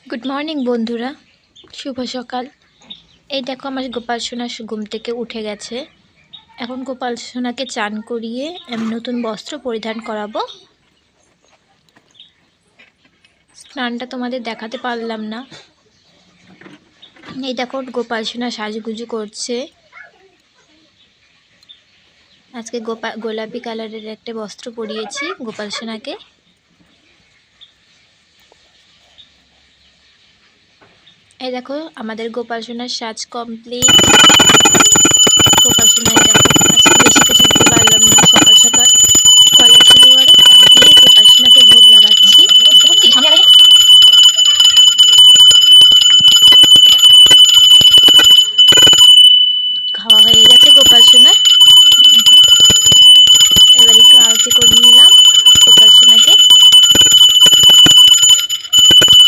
Good morning বন্ধুরা, শুভ সকাল। এই দেখো আমার গোপাল সোনা ঘুম থেকে উঠে গেছে। এখন গোপাল সোনাকে চান করিয়ে আমি নতুন বস্ত্র পরিধান করাবো। স্নানটা তোমাদের দেখাতে পারলাম না। এই দেখো গোপাল সোনা সাজুগুজু করছে। আজকে গোলাপি কালারের একটা বস্ত্র পরিয়েছি গোপাল সোনাকে। এই দেখো আমাদের গোপাল সোনার সাজ কমপ্লিট।